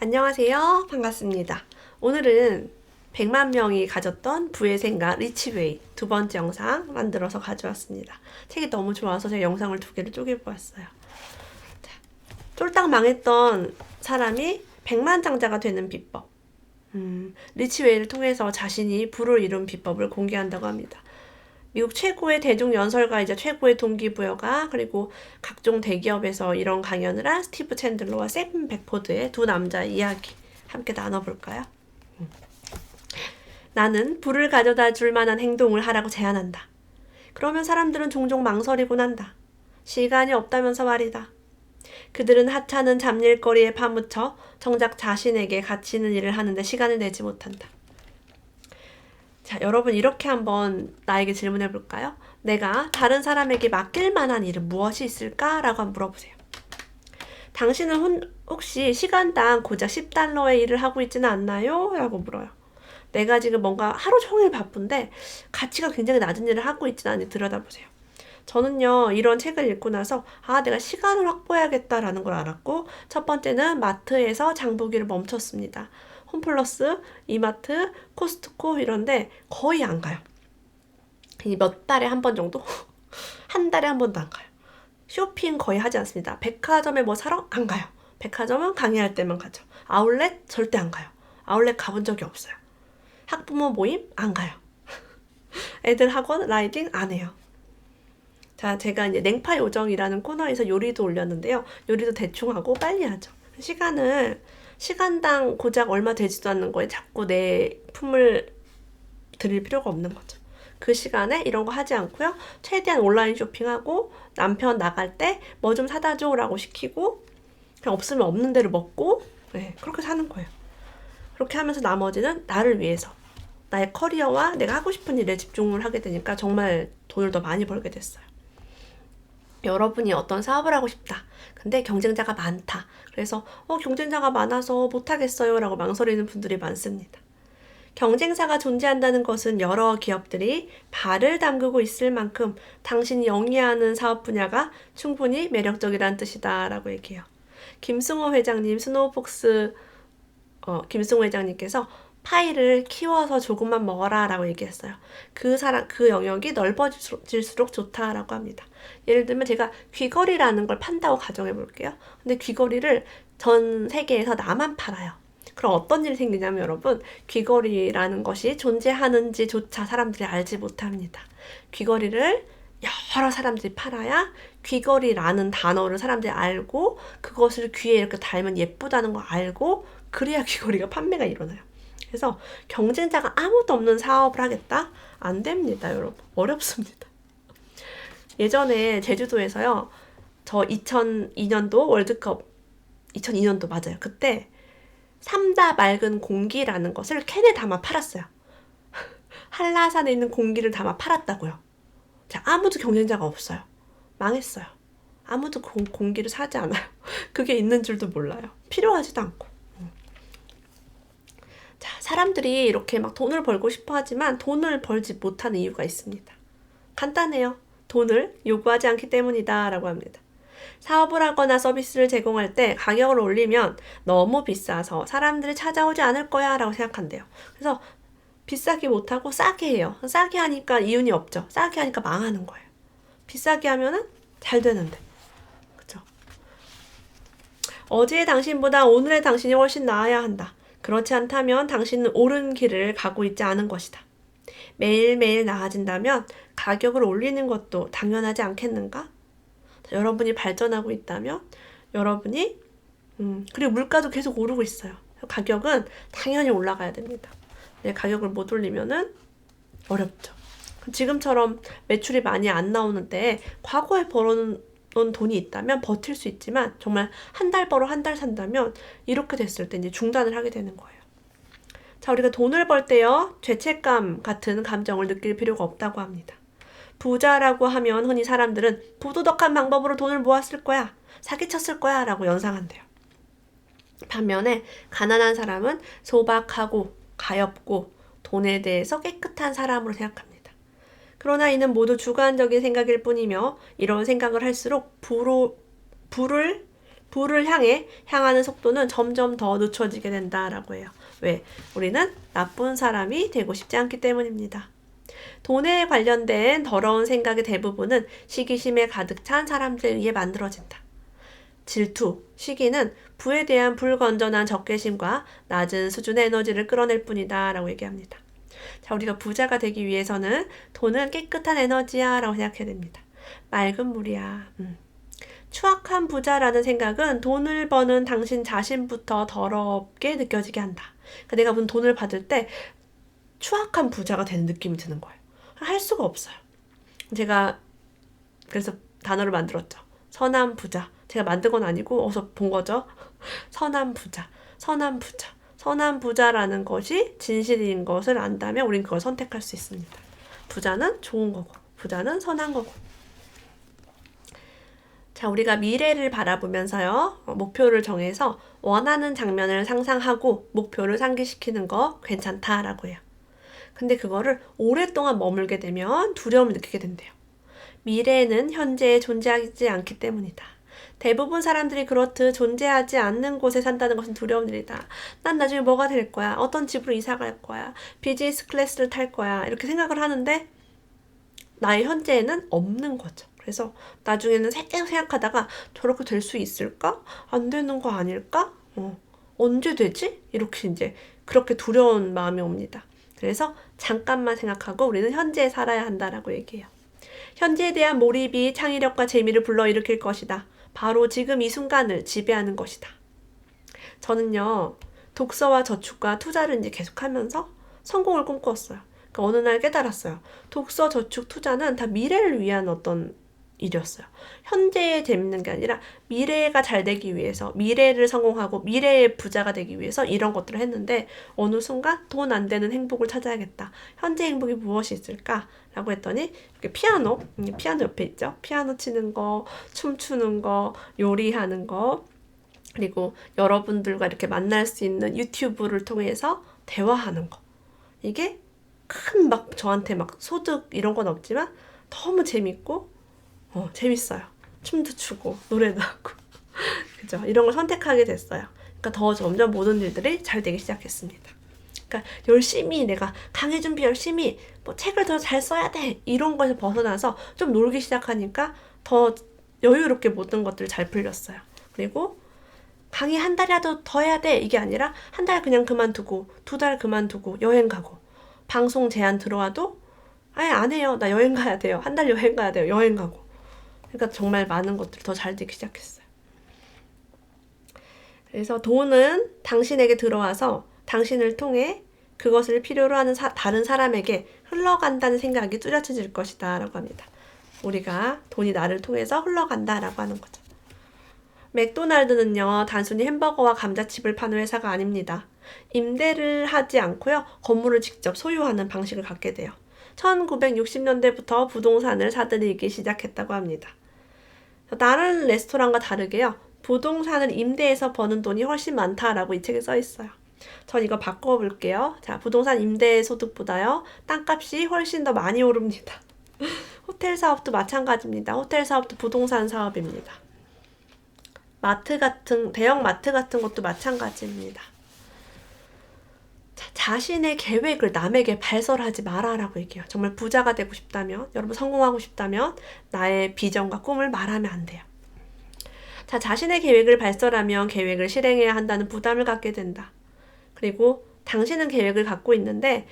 안녕하세요. 반갑습니다. 오늘은 100만 명이 가졌던 부의 생각 리치웨이 두 번째 영상 만들어서 가져왔습니다. 책이 너무 좋아서 제가 영상을 두 개를 쪼개보았어요. 쫄딱 망했던 사람이 백만장자가 되는 비법. 리치웨이를 통해서 자신이 부를 이룬 비법을 공개한다고 합니다. 미국 최고의 대중연설가이자 최고의 동기부여가, 그리고 각종 대기업에서 이런 강연을 한 스티브 챈들러와 샘 백포드의 두 남자의 이야기 함께 나눠볼까요? 나는 부를 가져다 줄 만한 행동을 하라고 제안한다. 그러면 사람들은 종종 망설이곤 한다. 시간이 없다면서 말이다. 그들은 하찮은 잡일거리에 파묻혀 정작 자신에게 가치 있는 일을 하는데 시간을 내지 못한다. 자, 여러분 이렇게 한번 나에게 질문해 볼까요? 내가 다른 사람에게 맡길 만한 일은 무엇이 있을까? 라고 한번 물어보세요. 당신은 혹시 시간당 고작 10달러의 일을 하고 있지는 않나요? 라고 물어요. 내가 지금 뭔가 하루 종일 바쁜데 가치가 굉장히 낮은 일을 하고 있지는 않은지 들여다보세요. 저는요, 이런 책을 읽고 나서 내가 시간을 확보해야겠다라는 걸 알았고, 첫 번째는 마트에서 장 보기를 멈췄습니다. 홈플러스, 이마트, 코스트코 이런데 거의 안 가요. 몇 달에 한 번 정도? 한 달에 한 번도 안 가요. 쇼핑 거의 하지 않습니다. 백화점에 뭐 사러? 안 가요. 백화점은 강의할 때만 가죠. 아울렛 절대 안 가요. 아울렛 가본 적이 없어요. 학부모 모임? 안 가요. 애들 학원 라이딩? 안 해요. 자, 제가 이제 냉파 요정이라는 코너에서 요리도 올렸는데요. 요리도 대충 하고 빨리 하죠. 시간당 고작 얼마 되지도 않는 거에 자꾸 내 품을 들일 필요가 없는 거죠. 그 시간에 이런 거 하지 않고요. 최대한 온라인 쇼핑하고 남편 나갈 때 뭐 좀 사다 줘라고 시키고 그냥 없으면 없는 대로 먹고 그렇게 사는 거예요. 그렇게 하면서 나머지는 나를 위해서 나의 커리어와 내가 하고 싶은 일에 집중을 하게 되니까 정말 돈을 더 많이 벌게 됐어요. 여러분이 어떤 사업을 하고 싶다. 근데 경쟁자가 많다. 그래서 경쟁자가 많아서 못하겠어요 라고 망설이는 분들이 많습니다. 경쟁사가 존재한다는 것은 여러 기업들이 발을 담그고 있을 만큼 당신이 영위하는 사업 분야가 충분히 매력적이라는 뜻이다 라고 얘기해요. 김승호 회장님, 김승호 회장님께서 파이를 키워서 조금만 먹어라 라고 얘기했어요. 그 영역이 넓어질수록 좋다라고 합니다. 예를 들면 제가 귀걸이라는 걸 판다고 가정해 볼게요. 근데 귀걸이를 전 세계에서 나만 팔아요. 그럼 어떤 일이 생기냐면 여러분, 귀걸이라는 것이 존재하는지조차 사람들이 알지 못합니다. 귀걸이를 여러 사람들이 팔아야 귀걸이라는 단어를 사람들이 알고 그것을 귀에 이렇게 달면 예쁘다는 걸 알고 그래야 귀걸이가 판매가 일어나요. 그래서 경쟁자가 아무도 없는 사업을 하겠다? 안 됩니다, 여러분. 어렵습니다. 예전에 제주도에서요. 저 2002년도 월드컵 2002년도 맞아요. 그때 삼다 맑은 공기라는 것을 캔에 담아 팔았어요. 한라산에 있는 공기를 담아 팔았다고요. 자, 아무도 경쟁자가 없어요. 망했어요. 아무도 공기를 사지 않아요. 그게 있는 줄도 몰라요. 필요하지도 않고. 자, 사람들이 이렇게 막 돈을 벌고 싶어 하지만 돈을 벌지 못하는 이유가 있습니다. 간단해요. 돈을 요구하지 않기 때문이다 라고 합니다. 사업을 하거나 서비스를 제공할 때 가격을 올리면 너무 비싸서 사람들이 찾아오지 않을 거야 라고 생각한대요. 그래서 비싸게 못하고 싸게 해요. 싸게 하니까 이윤이 없죠. 싸게 하니까 망하는 거예요. 비싸게 하면은 잘 되는데. 그쵸? 어제의 당신보다 오늘의 당신이 훨씬 나아야 한다. 그렇지 않다면 당신은 옳은 길을 가고 있지 않은 것이다. 매일매일 나아진다면 가격을 올리는 것도 당연하지 않겠는가? 여러분이 발전하고 있다면 여러분이 그리고 물가도 계속 오르고 있어요. 가격은 당연히 올라가야 됩니다. 가격을 못 올리면은 어렵죠. 지금처럼 매출이 많이 안 나오는데 과거에 벌어놓은 돈이 있다면 버틸 수 있지만 정말 한 달 벌어 한 달 산다면 이렇게 됐을 때 이제 중단을 하게 되는 거예요. 자, 우리가 돈을 벌 때요, 죄책감 같은 감정을 느낄 필요가 없다고 합니다. 부자라고 하면 흔히 사람들은 부도덕한 방법으로 돈을 모았을 거야, 사기쳤을 거야 라고 연상한대요. 반면에 가난한 사람은 소박하고 가엾고 돈에 대해서 깨끗한 사람으로 생각합니다. 그러나 이는 모두 주관적인 생각일 뿐이며 이런 생각을 할수록 부를 부를 향하는 속도는 점점 더 늦춰지게 된다라고 해요. 왜? 우리는 나쁜 사람이 되고 싶지 않기 때문입니다. 돈에 관련된 더러운 생각의 대부분은 시기심에 가득 찬 사람들에 의해 만들어진다. 질투, 시기는 부에 대한 불건전한 적개심과 낮은 수준의 에너지를 끌어낼 뿐이다 라고 얘기합니다. 자, 우리가 부자가 되기 위해서는 돈은 깨끗한 에너지야 라고 생각해야 됩니다. 맑은 물이야. 추악한 부자라는 생각은 돈을 버는 당신 자신부터 더럽게 느껴지게 한다. 그러니까 내가 무슨 돈을 받을 때 추악한 부자가 되는 느낌이 드는 거예요. 할 수가 없어요. 제가 그래서 단어를 만들었죠. 선한 부자. 제가 만든 건 아니고 어디서 본 거죠. 선한 부자. 선한 부자. 선한 부자라는 것이 진실인 것을 안다면 우린 그걸 선택할 수 있습니다. 부자는 좋은 거고 부자는 선한 거고. 자, 우리가 미래를 바라보면서요. 목표를 정해서 원하는 장면을 상상하고 목표를 상기시키는 거 괜찮다라고 해요. 근데 그거를 오랫동안 머물게 되면 두려움을 느끼게 된대요. 미래는 현재에 존재하지 않기 때문이다. 대부분 사람들이 그렇듯 존재하지 않는 곳에 산다는 것은 두려운 일이다. 난 나중에 뭐가 될 거야? 어떤 집으로 이사 갈 거야? 비즈니스 클래스를 탈 거야? 이렇게 생각을 하는데 나의 현재에는 없는 거죠. 그래서 나중에는 계속 생각하다가 저렇게 될 수 있을까? 안 되는 거 아닐까? 언제 되지? 이렇게 이제 그렇게 두려운 마음이 옵니다. 그래서 잠깐만 생각하고 우리는 현재에 살아야 한다라고 얘기해요. 현재에 대한 몰입이 창의력과 재미를 불러일으킬 것이다. 바로 지금 이 순간을 지배하는 것이다. 저는요, 독서와 저축과 투자를 이제 계속하면서 성공을 꿈꾸었어요. 그러니까 어느 날 깨달았어요. 독서, 저축, 투자는 다 미래를 위한 어떤 일이었어요. 현재에 재밌는 게 아니라 미래가 잘 되기 위해서, 미래를 성공하고 미래의 부자가 되기 위해서 이런 것들을 했는데 어느 순간 돈 안 되는 행복을 찾아야겠다. 현재 행복이 무엇이 있을까? 라고 했더니 피아노 옆에 있죠. 피아노 치는 거, 춤추는 거, 요리하는 거, 그리고 여러분들과 이렇게 만날 수 있는 유튜브를 통해서 대화하는 거. 이게 큰 막 저한테 막 소득 이런 건 없지만 너무 재밌고 재밌어요. 춤도 추고 노래도 하고 그죠? 이런 걸 선택하게 됐어요. 그러니까 더 점점 모든 일들이 잘 되기 시작했습니다. 그러니까 열심히 내가 강의 준비 열심히 뭐 책을 더 잘 써야 돼 이런 거에서 벗어나서 좀 놀기 시작하니까 더 여유롭게 모든 것들이 잘 풀렸어요. 그리고 강의 한 달이라도 더 해야 돼 이게 아니라 한 달 그냥 그만두고 2달 그만두고 여행 가고 방송 제안 들어와도 아예 안 해요. 나 여행 가야 돼요. 한 달 여행 가야 돼요. 여행 가고. 그러니까 정말 많은 것들이 더 잘 되기 시작했어요. 그래서 돈은 당신에게 들어와서 당신을 통해 그것을 필요로 하는 다른 사람에게 흘러간다는 생각이 뚜렷해질 것이다 라고 합니다. 우리가 돈이 나를 통해서 흘러간다 라고 하는 거죠. 맥도날드는요, 단순히 햄버거와 감자칩을 파는 회사가 아닙니다. 임대를 하지 않고요, 건물을 직접 소유하는 방식을 갖게 돼요. 1960년대부터 부동산을 사들이기 시작했다고 합니다. 다른 레스토랑과 다르게요, 부동산을 임대해서 버는 돈이 훨씬 많다라고 이 책에 써 있어요. 전 이거 바꿔볼게요. 자, 부동산 임대 소득보다요, 땅값이 훨씬 더 많이 오릅니다. 호텔 사업도 마찬가지입니다. 호텔 사업도 부동산 사업입니다. 대형 마트 같은 것도 마찬가지입니다. 자신의 계획을 남에게 발설하지 마라라고 얘기해요. 정말 부자가 되고 싶다면, 여러분 성공하고 싶다면 나의 비전과 꿈을 말하면 안 돼요. 자, 자신의 계획을 발설하면 계획을 실행해야 한다는 부담을 갖게 된다. 그리고 당신은 계획을 갖고 있는데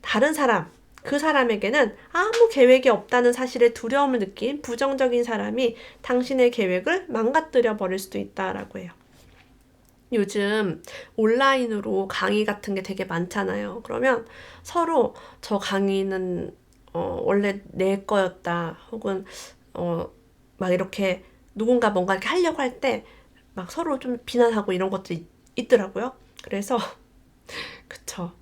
다른 사람, 그 사람에게는 아무 계획이 없다는 사실에 두려움을 느낀 부정적인 사람이 당신의 계획을 망가뜨려 버릴 수도 있다라고 해요. 요즘 온라인으로 강의 같은 게 되게 많잖아요. 그러면 서로 저 강의는 원래 내 거였다. 혹은 막 이렇게 누군가 뭔가 이렇게 하려고 할 때 막 서로 좀 비난하고 이런 것들이 있더라고요. 그래서 그쵸.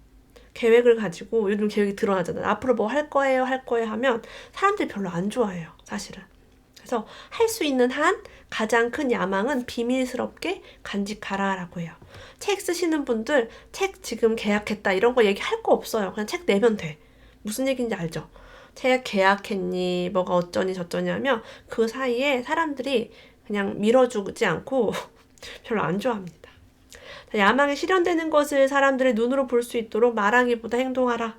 계획을 가지고 요즘 계획이 드러나잖아요. 앞으로 뭐 할 거예요 하면 사람들이 별로 안 좋아해요. 사실은. 그래서 할 수 있는 한 가장 큰 야망은 비밀스럽게 간직하라라고 해요. 책 쓰시는 분들 책 지금 계약했다 이런 거 얘기할 거 없어요. 그냥 책 내면 돼. 무슨 얘기인지 알죠? 책 계약했니 뭐가 어쩌니 저쩌니 하면 그 사이에 사람들이 그냥 밀어주지 않고 별로 안 좋아합니다. 야망이 실현되는 것을 사람들의 눈으로 볼 수 있도록 말하기보다 행동하라.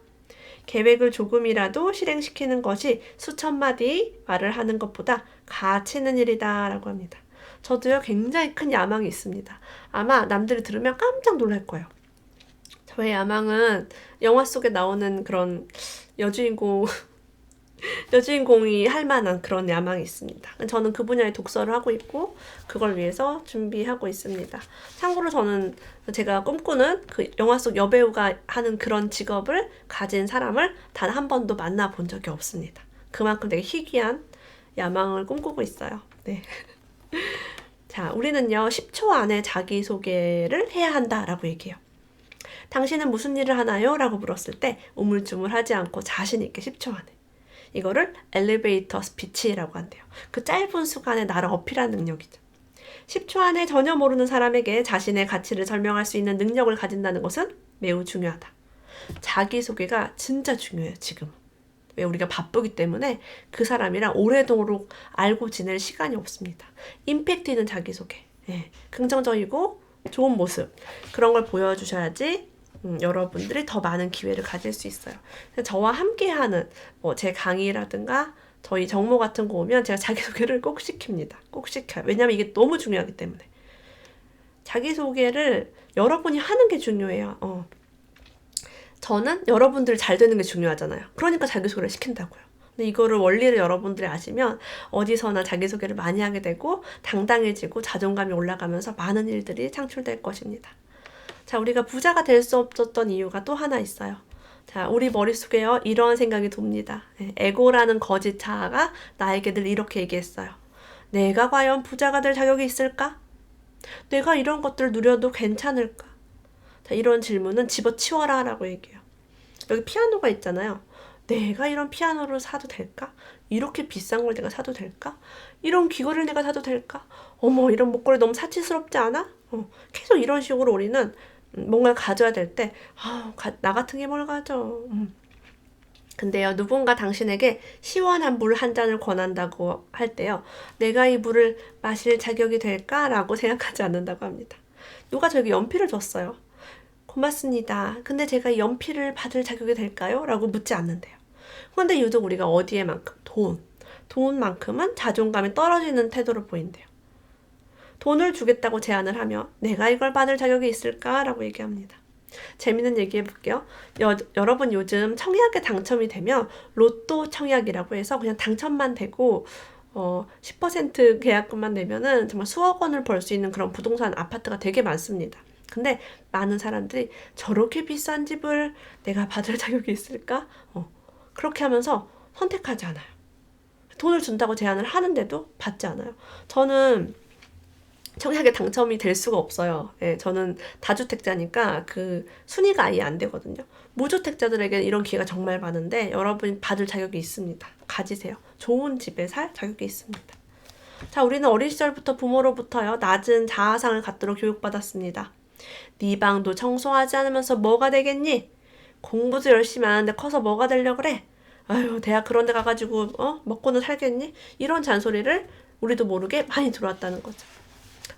계획을 조금이라도 실행시키는 것이 수천 마디 말을 하는 것보다 가치 있는 일이다 라고 합니다. 저도요 굉장히 큰 야망이 있습니다. 아마 남들이 들으면 깜짝 놀랄 거예요. 저의 야망은 영화 속에 나오는 그런 여주인공이 할 만한 그런 야망이 있습니다. 저는 그 분야의 독서를 하고 있고 그걸 위해서 준비하고 있습니다. 참고로 저는 제가 꿈꾸는 그 영화 속 여배우가 하는 그런 직업을 가진 사람을 단 한 번도 만나본 적이 없습니다. 그만큼 되게 희귀한 야망을 꿈꾸고 있어요. 네. 자, 우리는요 10초 안에 자기소개를 해야 한다라고 얘기해요. 당신은 무슨 일을 하나요? 라고 물었을 때 우물쭈물하지 않고 자신 있게 10초 안에. 이거를 엘리베이터 스피치라고 한대요. 그 짧은 순간에 나를 어필하는 능력이죠. 10초 안에 전혀 모르는 사람에게 자신의 가치를 설명할 수 있는 능력을 가진다는 것은 매우 중요하다. 자기소개가 진짜 중요해요, 지금은. 왜 우리가 바쁘기 때문에 그 사람이랑 오래도록 알고 지낼 시간이 없습니다. 임팩트 있는 자기소개. 예, 긍정적이고 좋은 모습. 그런 걸 보여주셔야지 여러분들이 더 많은 기회를 가질 수 있어요. 저와 함께하는 제 강의라든가 저희 정모 같은 거 오면 제가 자기소개를 꼭 시킵니다. 꼭 시켜요. 왜냐하면 이게 너무 중요하기 때문에. 자기소개를 여러분이 하는 게 중요해요. 저는 여러분들이 잘 되는 게 중요하잖아요. 그러니까 자기소개를 시킨다고요. 근데 이거를 원리를 여러분들이 아시면 어디서나 자기소개를 많이 하게 되고 당당해지고 자존감이 올라가면서 많은 일들이 창출될 것입니다. 자, 우리가 부자가 될 수 없었던 이유가 또 하나 있어요. 자, 우리 머릿속에요 이런 생각이 돕니다. 에고라는 거짓 자아가 나에게 늘 이렇게 얘기했어요. 내가 과연 부자가 될 자격이 있을까? 내가 이런 것들을 누려도 괜찮을까? 자, 이런 질문은 집어치워라 라고 얘기해요. 여기 피아노가 있잖아요. 내가 이런 피아노를 사도 될까? 이렇게 비싼 걸 내가 사도 될까? 이런 귀걸이를 내가 사도 될까? 어머, 이런 목걸이 너무 사치스럽지 않아? 계속 이런 식으로 우리는 뭔가를 가져야 될 때 나 같은 게 뭘 가져. 근데요, 누군가 당신에게 시원한 물 한 잔을 권한다고 할 때요, 내가 이 물을 마실 자격이 될까라고 생각하지 않는다고 합니다. 누가 저에게 연필을 줬어요. 고맙습니다. 근데 제가 이 연필을 받을 자격이 될까요? 라고 묻지 않는데요. 그런데 유독 우리가 어디에만큼? 돈만큼은 자존감이 떨어지는 태도를 보인대요. 돈을 주겠다고 제안을 하며 내가 이걸 받을 자격이 있을까라고 얘기합니다. 재밌는 얘기 해볼게요. 여러분 요즘 청약에 당첨이 되면 로또 청약이라고 해서 그냥 당첨만 되고 10% 계약금만 내면은 정말 수억 원을 벌 수 있는 그런 부동산 아파트가 되게 많습니다. 근데 많은 사람들이 저렇게 비싼 집을 내가 받을 자격이 있을까? 그렇게 하면서 선택하지 않아요. 돈을 준다고 제안을 하는데도 받지 않아요. 저는 청약에 당첨이 될 수가 없어요. 예, 저는 다주택자니까 그 순위가 아예 안 되거든요. 무주택자들에게 이런 기회가 정말 많은데 여러분이 받을 자격이 있습니다. 가지세요. 좋은 집에 살 자격이 있습니다. 자, 우리는 어린 시절부터 부모로부터요 낮은 자아상을 갖도록 교육받았습니다. 네 방도 청소하지 않으면서 뭐가 되겠니? 공부도 열심히 하는데 커서 뭐가 되려고 그래? 아유, 대학 그런 데 가가지고 먹고는 살겠니? 이런 잔소리를 우리도 모르게 많이 들어왔다는 거죠.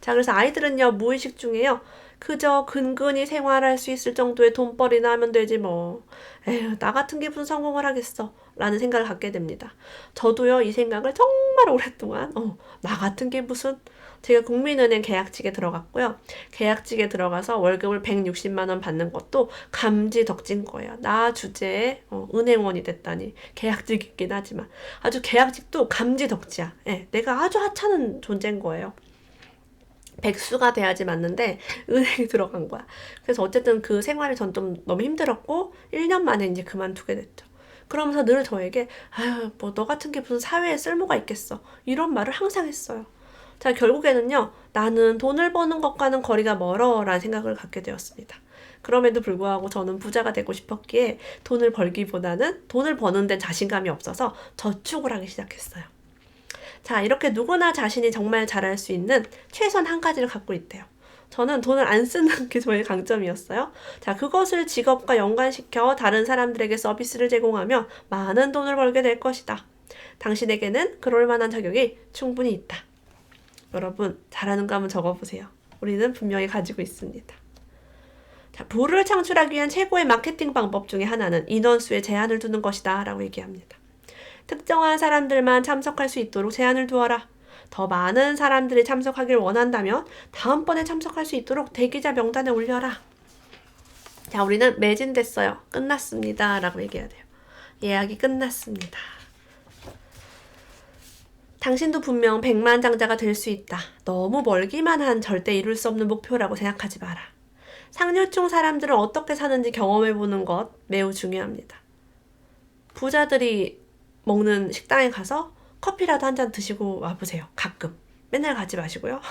자, 그래서 아이들은요 무의식 중에요 그저 근근히 생활할 수 있을 정도의 돈벌이나 하면 되지 뭐. 에휴, 나 같은 게 무슨 성공을 하겠어 라는 생각을 갖게 됩니다. 저도요 이 생각을 정말 오랫동안 나 같은 게 무슨. 제가 국민은행 계약직에 들어갔고요. 계약직에 들어가서 월급을 160만 원 받는 것도 감지덕진 거예요. 나 주제에 은행원이 됐다니. 계약직이긴 하지만 아주 계약직도 감지덕지야. 예, 내가 아주 하찮은 존재인 거예요. 백수가 돼야지 맞는데 은행에 들어간 거야. 그래서 어쨌든 그 생활이 전 좀 너무 힘들었고 1년 만에 이제 그만두게 됐죠. 그러면서 늘 저에게 아유, 뭐 너 같은 게 무슨 사회에 쓸모가 있겠어. 이런 말을 항상 했어요. 자, 결국에는요 나는 돈을 버는 것과는 거리가 멀어 라는 생각을 갖게 되었습니다. 그럼에도 불구하고 저는 부자가 되고 싶었기에 돈을 벌기보다는 돈을 버는 데 자신감이 없어서 저축을 하기 시작했어요. 자, 이렇게 누구나 자신이 정말 잘할 수 있는 최소한 한 가지를 갖고 있대요. 저는 돈을 안 쓰는 게 저의 강점이었어요. 자, 그것을 직업과 연관시켜 다른 사람들에게 서비스를 제공하며 많은 돈을 벌게 될 것이다. 당신에게는 그럴 만한 자격이 충분히 있다. 여러분, 잘하는 거 한번 적어보세요. 우리는 분명히 가지고 있습니다. 자, 부를 창출하기 위한 최고의 마케팅 방법 중에 하나는 인원수에 제한을 두는 것이다 라고 얘기합니다. 특정한 사람들만 참석할 수 있도록 제한을 두어라. 더 많은 사람들이 참석하길 원한다면 다음번에 참석할 수 있도록 대기자 명단에 올려라. 자, 우리는 매진됐어요. 끝났습니다. 라고 얘기해야 돼요. 예약이 끝났습니다. 당신도 분명 백만장자가 될 수 있다. 너무 멀기만 한 절대 이룰 수 없는 목표라고 생각하지 마라. 상류층 사람들은 어떻게 사는지 경험해보는 것 매우 중요합니다. 부자들이 먹는 식당에 가서 커피라도 한 잔 드시고 와보세요. 가끔. 맨날 가지 마시고요.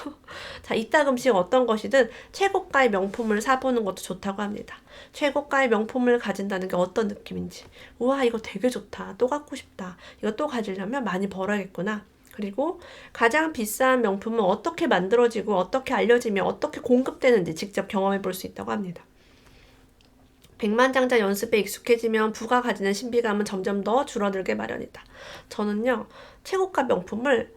자, 이따금씩 어떤 것이든 최고가의 명품을 사보는 것도 좋다고 합니다. 최고가의 명품을 가진다는 게 어떤 느낌인지. 우와, 이거 되게 좋다. 또 갖고 싶다. 이거 또 가지려면 많이 벌어야겠구나. 그리고 가장 비싼 명품은 어떻게 만들어지고 어떻게 알려지며 어떻게 공급되는지 직접 경험해 볼 수 있다고 합니다. 백만장자 연습에 익숙해지면 부가 가지는 신비감은 점점 더 줄어들게 마련이다. 저는요, 최고가 명품을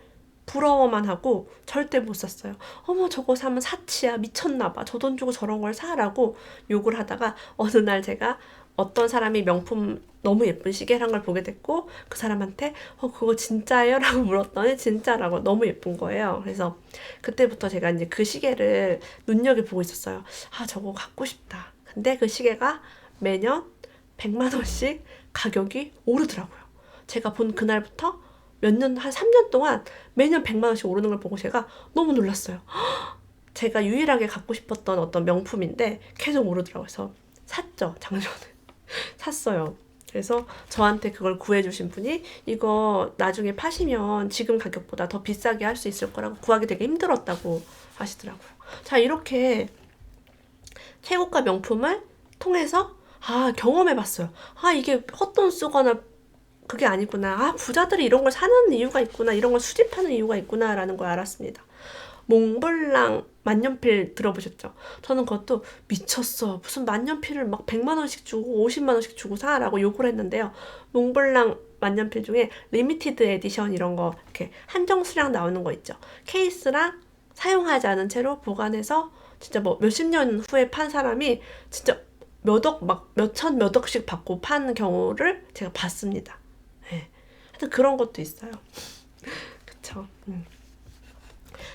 부러워만 하고 절대 못 샀어요. 어머, 저거 사면 사치야. 미쳤나봐. 저 돈 주고 저런 걸 사라고 욕을 하다가 어느 날 제가 어떤 사람이 명품 너무 예쁜 시계를 한 걸 보게 됐고 그 사람한테 그거 진짜예요? 라고 물었더니 진짜라고 너무 예쁜 거예요. 그래서 그때부터 제가 이제 그 시계를 눈여겨보고 있었어요. 아, 저거 갖고 싶다. 근데 그 시계가 매년 100만 원씩 가격이 오르더라고요. 제가 본 그날부터 한 3년 동안 매년 100만 원씩 오르는 걸 보고 제가 너무 놀랐어요. 제가 유일하게 갖고 싶었던 어떤 명품인데 계속 오르더라고요. 그래서 샀죠, 작년에. 샀어요. 그래서 저한테 그걸 구해주신 분이 이거 나중에 파시면 지금 가격보다 더 비싸게 할 수 있을 거라고 구하기 되게 힘들었다고 하시더라고요. 자, 이렇게 최고가 명품을 통해서 경험해봤어요. 이게 헛돈 쓰거나 그게 아니구나. 부자들이 이런 걸 사는 이유가 있구나. 이런 걸 수집하는 이유가 있구나 라는 걸 알았습니다. 몽블랑 만년필 들어보셨죠? 저는 그것도 미쳤어. 무슨 만년필을 막 100만 원씩 주고 50만 원씩 주고 사라고 욕을 했는데요. 몽블랑 만년필 중에 리미티드 에디션 이런 거 이렇게 한정 수량 나오는 거 있죠. 케이스랑 사용하지 않은 채로 보관해서 진짜 뭐 몇십 년 후에 판 사람이 진짜 몇천 몇 억씩 받고 파는 경우를 제가 봤습니다. 네. 하여튼 그런 것도 있어요. 그쵸.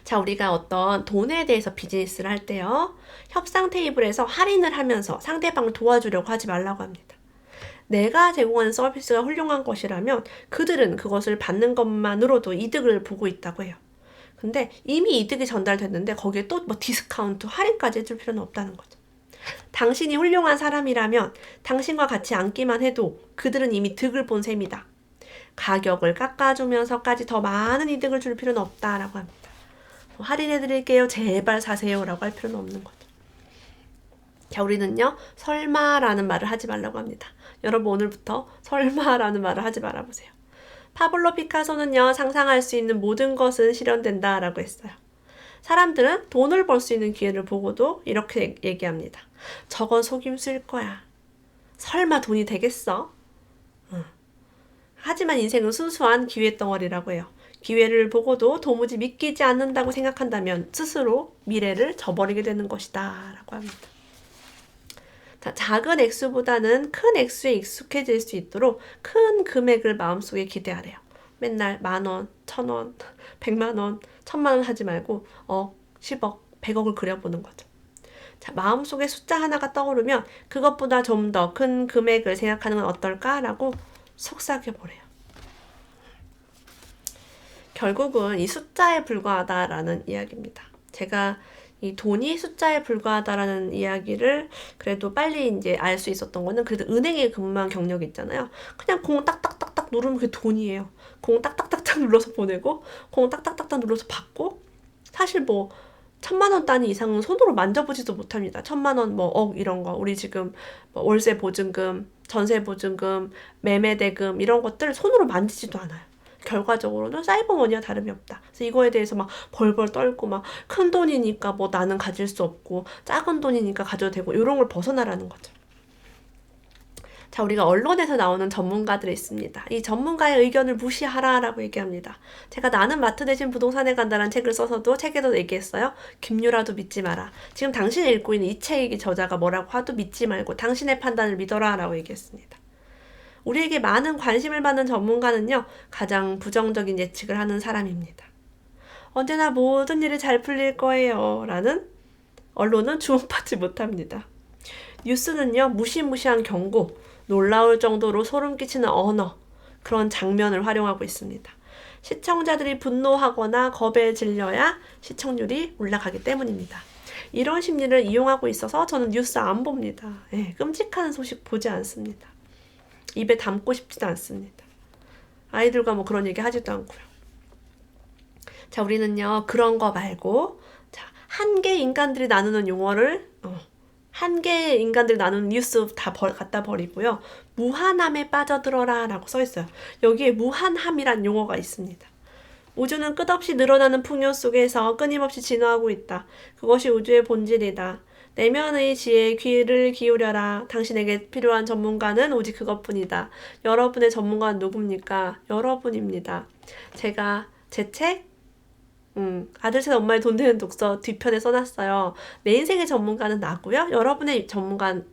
자, 우리가 어떤 돈에 대해서 비즈니스를 할 때요. 협상 테이블에서 할인을 하면서 상대방을 도와주려고 하지 말라고 합니다. 내가 제공하는 서비스가 훌륭한 것이라면 그들은 그것을 받는 것만으로도 이득을 보고 있다고 해요. 근데 이미 이득이 전달됐는데 거기에 또 뭐 디스카운트, 할인까지 해줄 필요는 없다는 거죠. 당신이 훌륭한 사람이라면 당신과 같이 앉기만 해도 그들은 이미 득을 본 셈이다. 가격을 깎아주면서까지 더 많은 이득을 줄 필요는 없다라고 합니다. 할인해드릴게요. 제발 사세요. 라고 할 필요는 없는 거죠. 자, 우리는요. 설마라는 말을 하지 말라고 합니다. 여러분 오늘부터 설마라는 말을 하지 말아보세요. 파블로 피카소는요. 상상할 수 있는 모든 것은 실현된다 라고 했어요. 사람들은 돈을 벌 수 있는 기회를 보고도 이렇게 얘기합니다. 저건 속임수일 거야. 설마 돈이 되겠어? 하지만 인생은 순수한 기회 덩어리라고 해요. 기회를 보고도 도무지 믿기지 않는다고 생각한다면 스스로 미래를 저버리게 되는 것이다 라고 합니다. 자, 작은 액수보다는 큰 액수에 익숙해질 수 있도록 큰 금액을 마음속에 기대하래요. 맨날 10,000원, 1,000원, 100만원, 1,000만원 하지 말고 10억, 100억을 그려보는 거죠. 자, 마음속에 숫자 하나가 떠오르면 그것보다 좀 더 큰 금액을 생각하는 건 어떨까라고 속삭여보래요. 결국은 이 숫자에 불과하다라는 이야기입니다. 제가 이 돈이 숫자에 불과하다라는 이야기를 그래도 빨리 이제 알 수 있었던 거는 그래도 은행에 근무한 경력이 있잖아요. 그냥 공 딱딱딱딱 누르면 그게 돈이에요. 공 딱딱딱딱 눌러서 보내고 공 딱딱딱딱 눌러서 받고 사실 뭐 1,000만 원 단위 이상은 손으로 만져보지도 못합니다. 1,000만 원, 뭐 억 이런 거 우리 지금 뭐 월세 보증금, 전세 보증금, 매매 대금 이런 것들 손으로 만지지도 않아요. 결과적으로는 사이버머니와 다름이 없다. 그래서 이거에 대해서 막 벌벌 떨고 막 큰 돈이니까 뭐 나는 가질 수 없고 작은 돈이니까 가져도 되고 이런 걸 벗어나라는 거죠. 자, 우리가 언론에서 나오는 전문가들이 있습니다. 이 전문가의 의견을 무시하라라고 얘기합니다. 제가 나는 마트 대신 부동산에 간다는 책을 써서도 책에도 얘기했어요. 김유라도 믿지 마라. 지금 당신이 읽고 있는 이 책의 저자가 뭐라고 하도 믿지 말고 당신의 판단을 믿어라라고 얘기했습니다. 우리에게 많은 관심을 받는 전문가는요, 가장 부정적인 예측을 하는 사람입니다. 언제나 모든 일이 잘 풀릴 거예요 라는 언론은 주목받지 못합니다. 뉴스는요, 무시무시한 경고, 놀라울 정도로 소름 끼치는 언어, 그런 장면을 활용하고 있습니다. 시청자들이 분노하거나 겁에 질려야 시청률이 올라가기 때문입니다. 이런 심리를 이용하고 있어서 저는 뉴스 안 봅니다. 끔찍한 소식 보지 않습니다. 입에 담고 싶지도 않습니다. 아이들과 뭐 그런 얘기 하지도 않고요. 자, 우리는요, 그런 거 말고, 자, 한계 인간들이 나누는 용어를, 한계의 인간들 나누는 뉴스 다 갖다 버리고요. 무한함에 빠져들어라 라고 써있어요. 여기에 무한함이란 용어가 있습니다. 우주는 끝없이 늘어나는 풍요 속에서 끊임없이 진화하고 있다. 그것이 우주의 본질이다. 내면의 지혜에 귀를 기울여라. 당신에게 필요한 전문가는 오직 그것뿐이다. 여러분의 전문가는 누굽니까? 여러분입니다. 제가 제 책, 아들 셋 엄마의 돈 되는 독서 뒤편에 써놨어요. 내 인생의 전문가는 나고요. 여러분의 전문가는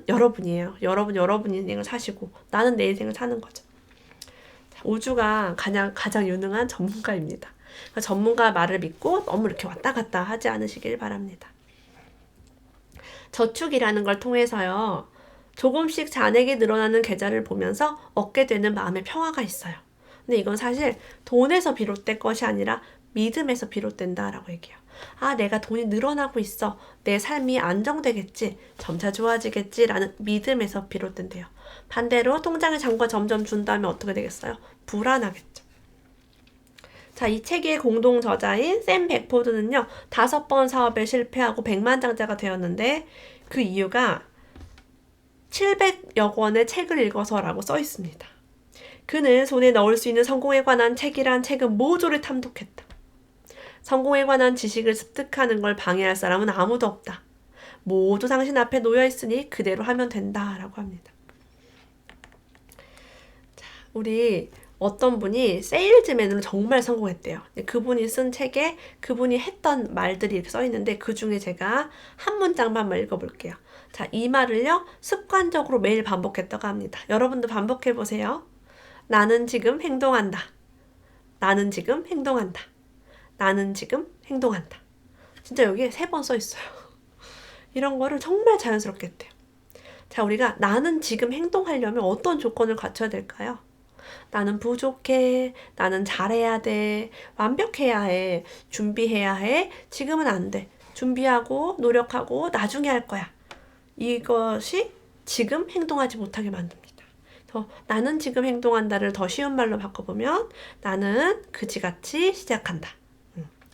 여러분이에요. 여러분 인생을 사시고 나는 내 인생을 사는 거죠. 우주가 가장 유능한 전문가입니다. 그러니까 전문가 말을 믿고 너무 이렇게 왔다 갔다 하지 않으시길 바랍니다. 저축이라는 걸 통해서요, 조금씩 잔액이 늘어나는 계좌를 보면서 얻게 되는 마음의 평화가 있어요. 근데 이건 사실 돈에서 비롯된 것이 아니라 믿음에서 비롯된다라고 얘기해요. 아, 내가 돈이 늘어나고 있어. 내 삶이 안정되겠지. 점차 좋아지겠지라는 믿음에서 비롯된대요. 반대로 통장에 잔고가 점점 준다면 어떻게 되겠어요? 불안하겠죠. 자, 이 책의 공동 저자인 샘 백포드는요, 5번 사업에 실패하고 백만장자가 되었는데 그 이유가 700여 권의 책을 읽어서라고 써 있습니다. 그는 손에 넣을 수 있는 성공에 관한 책이란 책은 모조리 탐독했다. 성공에 관한 지식을 습득하는 걸 방해할 사람은 아무도 없다. 모두 당신 앞에 놓여 있으니 그대로 하면 된다라고 합니다. 자, 우리 어떤 분이 세일즈맨으로 정말 성공했대요. 그분이 쓴 책에 그분이 했던 말들이 이렇게 써 있는데 그 중에 제가 한 문장만 읽어볼게요. 자, 이 말을요, 습관적으로 매일 반복했다고 합니다. 여러분도 반복해 보세요. 나는 지금 행동한다. 나는 지금 행동한다. 나는 지금 행동한다. 진짜 여기에 3번 써 있어요. 이런 거를 정말 자연스럽게 했대요. 자, 우리가 나는 지금 행동하려면 어떤 조건을 갖춰야 될까요? 나는 부족해. 나는 잘해야 돼. 완벽해야 해. 준비해야 해. 지금은 안 돼. 준비하고 노력하고 나중에 할 거야. 이것이 지금 행동하지 못하게 만듭니다. 나는 지금 행동한다를 더 쉬운 말로 바꿔보면 나는 그지같이 시작한다.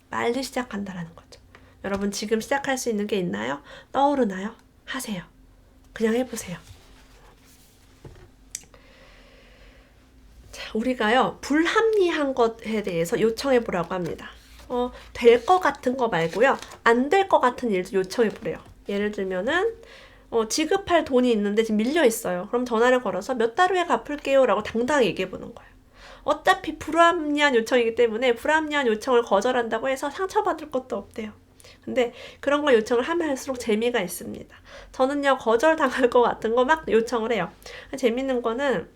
빨리 시작한다라는 거죠. 여러분 지금 시작할 수 있는 게 있나요? 떠오르나요? 하세요. 그냥 해보세요. 자, 우리가요, 불합리한 것에 대해서 요청해 보라고 합니다. 될 것 같은 거 말고요, 안 될 것 같은 일도 요청해 보래요. 예를 들면은 지급할 돈이 있는데 지금 밀려 있어요. 그럼 전화를 걸어서 몇 달 후에 갚을게요 라고 당당히 얘기해 보는 거예요. 어차피 불합리한 요청이기 때문에 불합리한 요청을 거절한다고 해서 상처받을 것도 없대요. 근데 그런 걸 요청을 하면 할수록 재미가 있습니다. 저는요, 거절당할 것 같은 거 막 요청을 해요. 재밌는 거는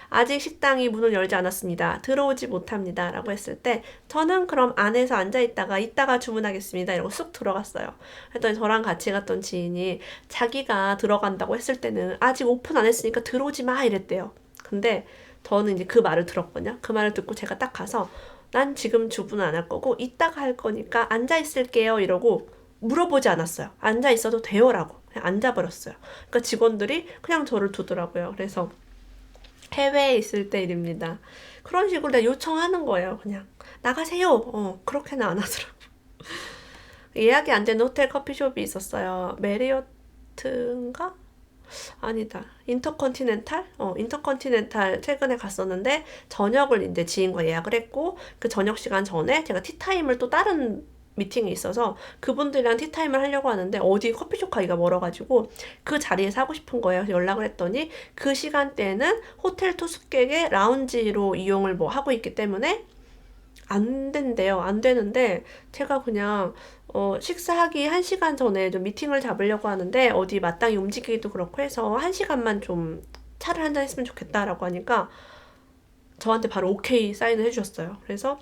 아직 식당이 문을 열지 않았습니다. 들어오지 못합니다. 라고 했을 때 저는 그럼 안에서 앉아있다가 이따가 주문하겠습니다. 이러고 쑥 들어갔어요. 그랬더니 저랑 같이 갔던 지인이 자기가 들어간다고 했을 때는 아직 오픈 안 했으니까 들어오지 마 이랬대요. 근데 저는 이제 그 말을 들었거든요. 그 말을 듣고 제가 딱 가서 난 지금 주문은 안 할 거고 이따가 할 거니까 앉아있을게요 이러고 물어보지 않았어요. 앉아있어도 돼요 라고 그냥 앉아버렸어요. 그러니까 직원들이 그냥 저를 두더라고요. 그래서 해외에 있을 때 일입니다. 그런 식으로 내가 요청하는 거예요. 그냥 나가세요. 그렇게는 안 하더라고. 예약이 안 되는 호텔 커피숍이 있었어요. 메리어트인가? 아니다. 인터컨티넨탈? 인터컨티넨탈 최근에 갔었는데 저녁을 이제 지인과 예약을 했고 그 저녁 시간 전에 제가 티타임을 또 다른 미팅이 있어서 그분들이랑 티타임을 하려고 하는데 어디 커피숍 가기가 멀어가지고 그 자리에서 하고 싶은 거예요. 그래서 연락을 했더니 그 시간대에는 호텔 투숙객의 라운지로 이용을 뭐 하고 있기 때문에 안 된대요. 안 되는데 제가 그냥 식사하기 1시간 전에 좀 미팅을 잡으려고 하는데 어디 마땅히 움직이기도 그렇고 해서 1시간만 좀 차를 한잔 했으면 좋겠다라고 하니까 저한테 바로 오케이 사인을 해주셨어요. 그래서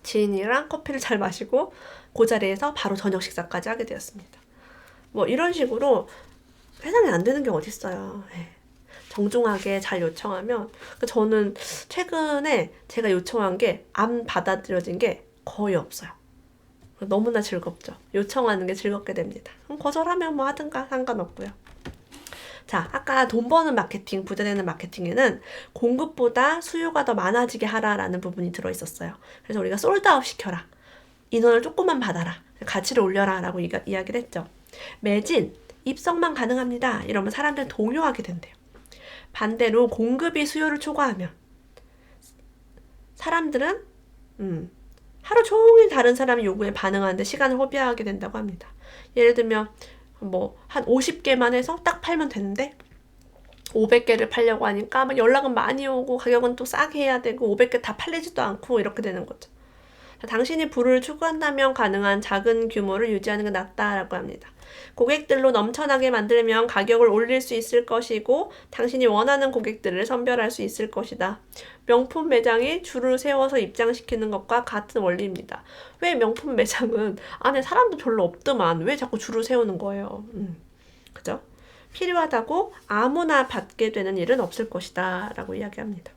지인이랑 커피를 잘 마시고 그 자리에서 바로 저녁 식사까지 하게 되었습니다. 뭐 이런 식으로 세상에 안 되는 게 어딨어요. 정중하게 잘 요청하면 저는 최근에 제가 요청한 게 안 받아들여진 게 거의 없어요. 너무나 즐겁죠. 요청하는 게 즐겁게 됩니다. 그럼 거절하면 뭐 하든가 상관없고요. 자, 아까 돈 버는 마케팅, 부자 되는 마케팅에는 공급보다 수요가 더 많아지게 하라라는 부분이 들어있었어요. 그래서 우리가 솔드아웃 시켜라. 인원을 조금만 받아라. 가치를 올려라 라고 이야기를 했죠. 매진, 입성만 가능합니다. 이러면 사람들은 동요하게 된대요. 반대로 공급이 수요를 초과하면 사람들은 하루 종일 다른 사람의 요구에 반응하는데 시간을 허비하게 된다고 합니다. 예를 들면 뭐 한 50개만 해서 딱 팔면 되는데 500개를 팔려고 하니까 막 연락은 많이 오고 가격은 또 싸게 해야 되고 500개 다 팔리지도 않고 이렇게 되는 거죠. 당신이 부를 추구한다면 가능한 작은 규모를 유지하는 게 낫다라고 합니다. 고객들로 넘쳐나게 만들면 가격을 올릴 수 있을 것이고 당신이 원하는 고객들을 선별할 수 있을 것이다. 명품 매장이 줄을 세워서 입장시키는 것과 같은 원리입니다. 왜 명품 매장은 안에 사람도 별로 없더만 왜 자꾸 줄을 세우는 거예요. 그죠? 필요하다고 아무나 받게 되는 일은 없을 것이다 라고 이야기합니다.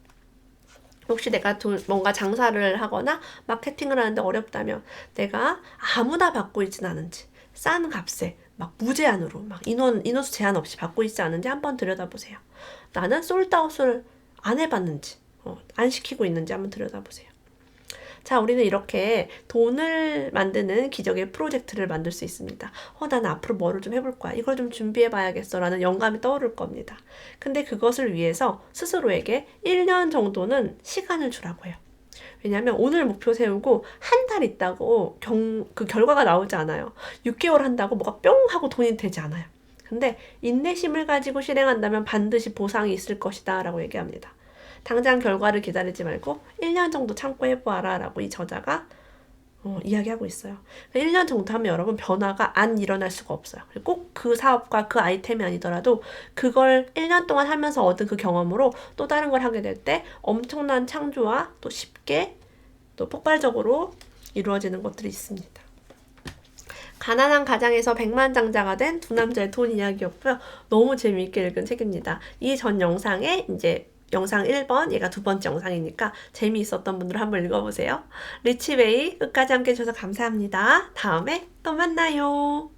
혹시 내가 뭔가 장사를 하거나 마케팅을 하는데 어렵다면 내가 아무나 받고 있진 않은지 싼 값에 막 무제한으로 막 인원수 제한 없이 받고 있지 않은지 한번 들여다보세요. 나는 솔드아웃을 안 해봤는지 안 시키고 있는지 한번 들여다보세요. 자, 우리는 이렇게 돈을 만드는 기적의 프로젝트를 만들 수 있습니다. 나는 앞으로 뭐를 좀 해볼 거야. 이걸 좀 준비해봐야겠어. 라는 영감이 떠오를 겁니다. 근데 그것을 위해서 스스로에게 1년 정도는 시간을 주라고 해요. 왜냐하면 오늘 목표 세우고 한 달 있다고 그 결과가 나오지 않아요. 6개월 한다고 뭐가 뿅 하고 돈이 되지 않아요. 근데 인내심을 가지고 실행한다면 반드시 보상이 있을 것이다 라고 얘기합니다. 당장 결과를 기다리지 말고 1년 정도 참고 해보아라 라고 이 저자가 이야기하고 있어요. 1년 정도 하면 여러분 변화가 안 일어날 수가 없어요. 꼭 그 사업과 그 아이템이 아니더라도 그걸 1년 동안 하면서 얻은 그 경험으로 또 다른 걸 하게 될 때 엄청난 창조와 또 쉽게 또 폭발적으로 이루어지는 것들이 있습니다. 가난한 가장에서 백만장자가 된 두 남자의 돈 이야기였고요. 너무 재미있게 읽은 책입니다. 이 전 영상에 이제 영상 1번, 얘가 두 번째 영상이니까 재미있었던 분들 한번 읽어보세요. 리치웨이 끝까지 함께 해주셔서 감사합니다. 다음에 또 만나요.